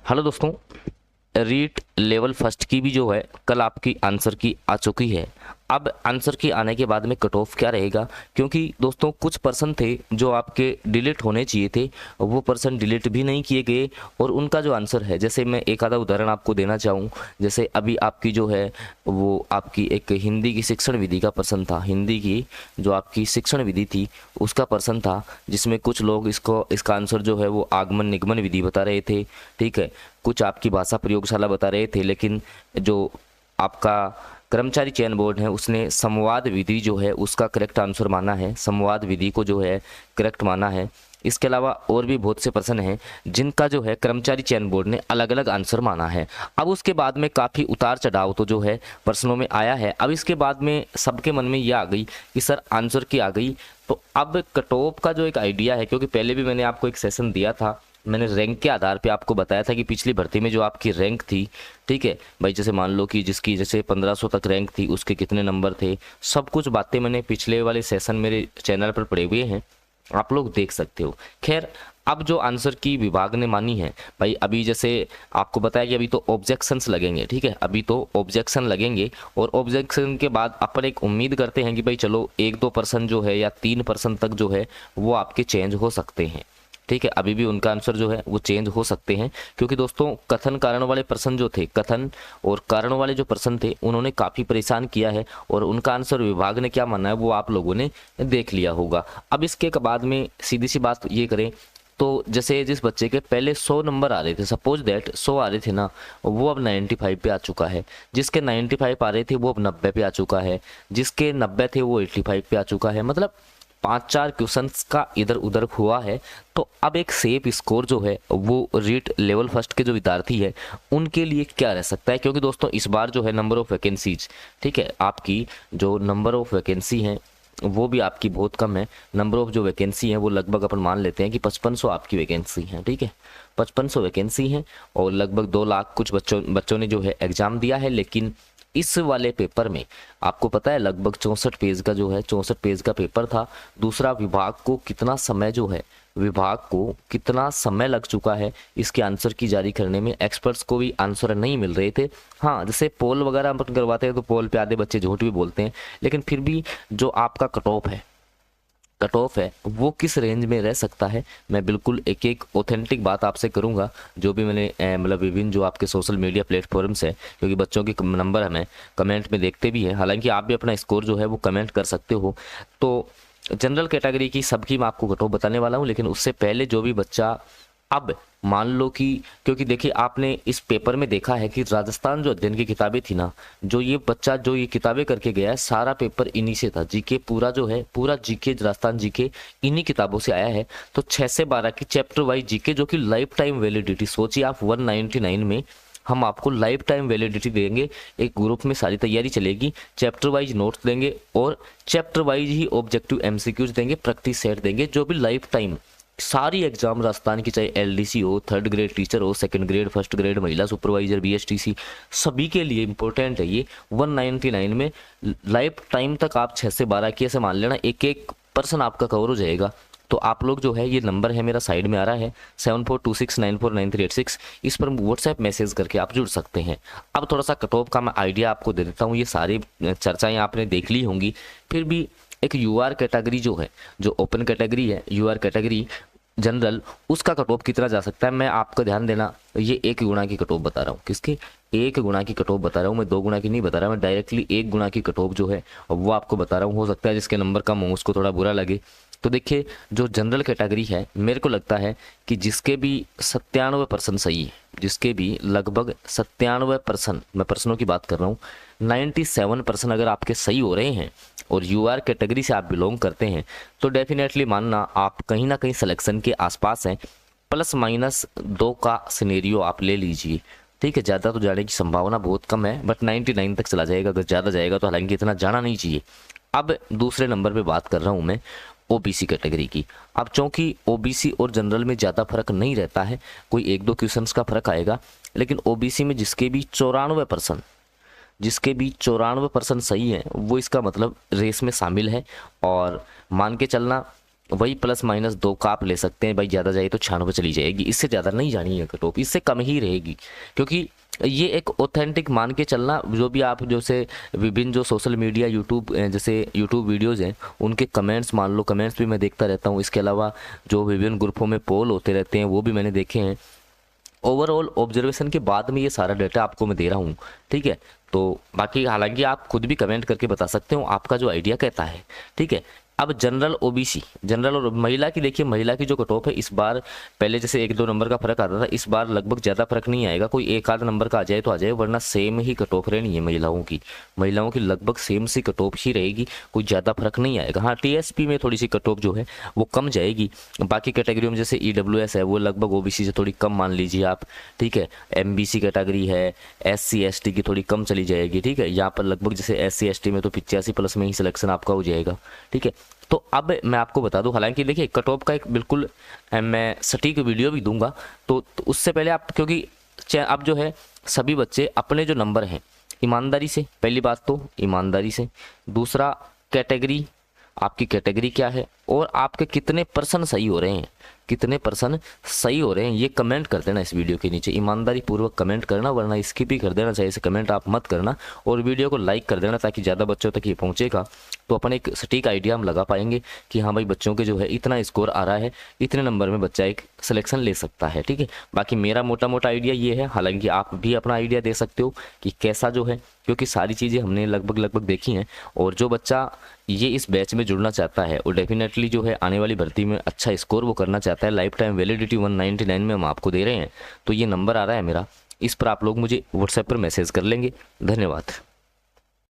Hello दोस्तों, REET level first की भी जो है कल आपकी आंसर की आ चुकी है। अब आंसर की आने के बाद में कट ऑफ क्या रहेगा, क्योंकि दोस्तों कुछ पर्सन थे जो आपके डिलीट होने चाहिए थे, वो पर्सन डिलीट भी नहीं किए गए और उनका जो आंसर है, जैसे मैं एक आधा उदाहरण आपको देना चाहूँ। जैसे अभी आपकी जो है वो आपकी एक हिंदी की शिक्षण विधि का पर्सन था, हिंदी की जो आपकी शिक्षण विधि थी उसका पर्सन था, जिसमें कुछ लोग इसका आंसर जो है वो आगमन निगमन विधि बता रहे थे। ठीक है, कुछ आपकी भाषा प्रयोगशाला बता रहे थे, लेकिन जो आपका कर्मचारी चयन बोर्ड है उसने संवाद विधि जो है उसका करेक्ट आंसर माना है, संवाद विधि को जो है करेक्ट माना है। इसके अलावा और भी बहुत से पर्सन हैं जिनका जो है कर्मचारी चयन बोर्ड ने अलग अलग आंसर माना है। अब उसके बाद में काफ़ी उतार चढ़ाव तो जो है पर्सनों में आया है। अब इसके बाद में सबके मन में ये आ गई कि सर आंसर की आ गई, तो अब कट ऑफ का जो एक आइडिया है, क्योंकि पहले भी मैंने आपको एक सेशन दिया था, मैंने रैंक के आधार पे आपको बताया था कि पिछली भर्ती में जो आपकी रैंक थी, ठीक है भाई, जैसे मान लो कि जिसकी जैसे 1500 तक रैंक थी उसके कितने नंबर थे, सब कुछ बातें मैंने पिछले वाले सेशन मेरे चैनल पर पड़े हुए हैं, आप लोग देख सकते हो। खैर, अब जो आंसर की विभाग ने मानी है भाई, अभी जैसे आपको बताया कि अभी तो ऑब्जेक्शंस लगेंगे, ठीक है, अभी तो ऑब्जेक्शन लगेंगे और ऑब्जेक्शन के बाद अपन एक उम्मीद करते हैं कि भाई चलो 1-2% जो है या 3% तक जो है वो आपके चेंज हो सकते हैं। ठीक है, अभी भी उनका आंसर जो है वो चेंज हो सकते हैं, क्योंकि दोस्तों कथन कारण वाले पर्सन जो थे, कथन और कारण वाले जो पर्सन थे, उन्होंने काफ़ी परेशान किया है और उनका आंसर विभाग ने क्या माना है वो आप लोगों ने देख लिया होगा। अब इसके बाद में सीधी सी बात ये करें तो जैसे जिस बच्चे के पहले 100 नंबर आ रहे थे, सपोज दैट 100 आ रहे थे ना, वो अब 95 पे आ चुका है। जिसके 95 आ रहे थे वो अब 90 पे आ चुका है। जिसके 90 थे वो 85 पे आ चुका है। मतलब 5-4 क्वेश्चंस का इधर उधर हुआ है। तो अब एक सेफ स्कोर जो है वो रीट लेवल फर्स्ट के जो विद्यार्थी है उनके लिए क्या रह सकता है, क्योंकि दोस्तों इस बार जो है नंबर ऑफ वैकेंसीज, ठीक है, आपकी जो नंबर ऑफ वैकेंसी हैं वो भी आपकी बहुत कम है। नंबर ऑफ जो वैकेंसी है वो लगभग अपन मान लेते हैं कि 5500 आपकी वैकेंसी है। ठीक है, 5500 वैकेंसी है और लगभग 2 लाख कुछ बच्चों ने जो है एग्जाम दिया है। लेकिन इस वाले पेपर में आपको पता है लगभग 64 पेज का जो है 64 पेज का पेपर था। दूसरा, विभाग को कितना समय जो है, विभाग को कितना समय लग चुका है इसके आंसर की जारी करने में, एक्सपर्ट्स को भी आंसर नहीं मिल रहे थे। हाँ, जैसे पोल वगैरह अपन करवाते हैं तो पोल पे आधे बच्चे झूठ भी बोलते हैं, लेकिन फिर भी जो आपका कट ऑफ है वो किस रेंज में रह सकता है, मैं बिल्कुल एक एक ऑथेंटिक बात आपसे करूंगा। जो भी मैंने मतलब विभिन्न जो आपके सोशल मीडिया प्लेटफॉर्म्स है, क्योंकि बच्चों के नंबर हमें कमेंट में देखते भी हैं, हालांकि आप भी अपना स्कोर जो है वो कमेंट कर सकते हो। तो जनरल कैटेगरी की सबकी मैं आपको कट ऑफ बताने वाला हूँ, लेकिन उससे पहले जो भी बच्चा अब मान लो कि, क्योंकि देखिए आपने इस पेपर में देखा है कि राजस्थान जो अध्ययन की किताबें थी ना, जो ये बच्चा जो ये किताबें करके गया है सारा पेपर इन्हीं से था। जीके पूरा जो है, पूरा जीके राजस्थान जीके इन्हीं किताबों से आया है। तो 6 से 12 की चैप्टर वाइज जीके, जो कि लाइफ टाइम वैलिडिटी, सोचिए आप 199 में हम आपको लाइफ टाइम वैलिडिटी देंगे। एक ग्रुप में सारी तैयारी चलेगी, चैप्टर वाइज नोट्स देंगे और चैप्टर वाइज ही ऑब्जेक्टिव एमसीक्यूज देंगे, प्रैक्टिस सेट देंगे, जो भी लाइफ टाइम सारी एग्जाम राजस्थान की, चाहे एलडीसी हो, 3rd ग्रेड टीचर हो, 2nd ग्रेड, 1st ग्रेड महिला सुपरवाइजर, बीएसटीसी, सभी के लिए इंपॉर्टेंट है ये। 199 में लाइफ टाइम तक आप 6 से 12 की ऐसे मान लेना, एक एक पर्सन आपका कवर हो जाएगा। तो आप लोग जो है, ये नंबर है मेरा साइड में आ रहा है 7426949386, इस पर व्हाट्सएप मैसेज करके आप जुड़ सकते हैं। अब थोड़ा सा कट ऑफ का मैं आइडिया आपको दे देता हूँ। ये सारी चर्चाएं आपने देख ली होंगी, फिर भी एक यूआर कैटेगरी जो है, जो ओपन कैटेगरी है, यूआर कैटेगरी जनरल, उसका कट ऑफ कितना जा सकता है, मैं आपका ध्यान देना, ये 1 गुना की कट ऑफ बता रहा हूँ। किसकी? 1 गुना की कट ऑफ बता रहा हूँ मैं, 2 गुना की नहीं बता रहा, मैं डायरेक्टली 1 गुना की कट ऑफ जो है वो आपको बता रहा हूँ। हो सकता है जिसके नंबर कम हो उसको थोड़ा बुरा लगे। तो देखिए, जो जनरल कैटेगरी है, मेरे को लगता है कि जिसके भी 97% सही है, जिसके भी लगभग 97%, मैं पर्सनों की बात कर रहा हूँ, 97% अगर आपके सही हो रहे हैं और यूआर कैटेगरी से आप बिलोंग करते हैं, तो डेफिनेटली मानना आप कहीं ना कहीं सिलेक्शन के आसपास हैं। ±2 का सिनेरियो आप ले लीजिए। ठीक है, ज़्यादा तो जाने की संभावना बहुत कम है, बट 99 तक चला जाएगा। अगर ज़्यादा जाएगा तो हालांकि इतना जाना नहीं चाहिए। अब दूसरे नंबर पे बात कर रहा हूँ मैं ओबीसी कैटेगरी की। अब चूंकि ओबीसी और जनरल में ज़्यादा फर्क नहीं रहता है, कोई 1-2 क्वेश्चंस का फर्क आएगा, लेकिन ओबीसी में जिसके भी 94% सही है, वो इसका मतलब रेस में शामिल है। और मान के चलना वही +-2 का आप ले सकते हैं भाई, ज़्यादा जाए तो 96 चली जाएगी, इससे ज़्यादा नहीं जानी है कट ऑफ, इससे कम ही रहेगी। क्योंकि ये एक ऑथेंटिक मान के चलना, जो भी आप जैसे विभिन्न जो सोशल मीडिया यूट्यूब जैसे यूट्यूब वीडियोज़ हैं उनके कमेंट्स मान लो, कमेंट्स भी मैं देखता रहता हूँ। इसके अलावा जो विभिन्न ग्रुपों में पोल होते रहते हैं वो भी मैंने देखे हैं। ओवरऑल ऑब्जर्वेशन के बाद में ये सारा डाटा आपको मैं दे रहा हूँ, ठीक है। तो बाकी हालांकि आप खुद भी कमेंट करके बता सकते हो आपका जो आइडिया कहता है, ठीक है। अब जनरल ओबीसी, जनरल और महिला की देखिए, महिला की जो कट ऑफ है इस बार, पहले जैसे 1-2 नंबर का फर्क आता था, इस बार लगभग ज़्यादा फर्क नहीं आएगा, कोई 1-8 नंबर का आ जाए तो आ जाए, वरना सेम ही कट ऑफ रहनी है महिलाओं की लगभग सेम सी कट ऑफ ही रहेगी, कोई ज़्यादा फर्क नहीं आएगा। हाँ, टीएसपी में थोड़ी सी कट ऑफ जो है वो कम जाएगी। बाकी कैटेगरियों में जैसे ईडब्ल्यूएस है वो लगभग ओबीसी से थोड़ी कम मान लीजिए आप, ठीक है। एमबीसी कैटेगरी है, एससी एसटी की थोड़ी कम चली जाएगी, ठीक है। यहाँ पर लगभग जैसे एससी एसटी में तो 85+ में ही सिलेक्शन आपका हो जाएगा, ठीक है। तो अब मैं आपको बता दूं, हालांकि देखिए कट ऑफ का एक बिल्कुल मैं सटीक वीडियो भी दूंगा, तो उससे पहले आप, क्योंकि अब जो है सभी बच्चे अपने जो नंबर हैं ईमानदारी से, पहली बात तो ईमानदारी से, दूसरा कैटेगरी, आपकी कैटेगरी क्या है और आपके कितने % सही हो रहे हैं, कितने % सही हो रहे हैं, ये कमेंट कर देना इस वीडियो के नीचे, ईमानदारी पूर्वक कमेंट करना, वरना स्किप ही कर देना चाहिए, इसे कमेंट आप मत करना। और वीडियो को लाइक कर देना ताकि ज़्यादा बच्चों तक ये पहुँचेगा, तो अपन एक सटीक आइडिया हम लगा पाएंगे कि हाँ भाई बच्चों के जो है इतना स्कोर आ रहा है, इतने नंबर में बच्चा एक सिलेक्शन ले सकता है, ठीक है। बाकी मेरा मोटा मोटा आइडिया ये है, हालांकि आप भी अपना आइडिया दे सकते हो कि कैसा जो है, क्योंकि सारी चीज़ें हमने लगभग देखी हैं। और जो बच्चा ये इस बैच में जुड़ना चाहता है और डेफिनेटली जो है आने वाली भर्ती में अच्छा स्कोर वो करना चाहता है, लाइफ टाइम वैलिडिटी 199 में हम आपको दे रहे हैं। तो ये नंबर आ रहा है मेरा, इस पर आप लोग मुझे व्हाट्सएप पर मैसेज कर लेंगे। धन्यवाद।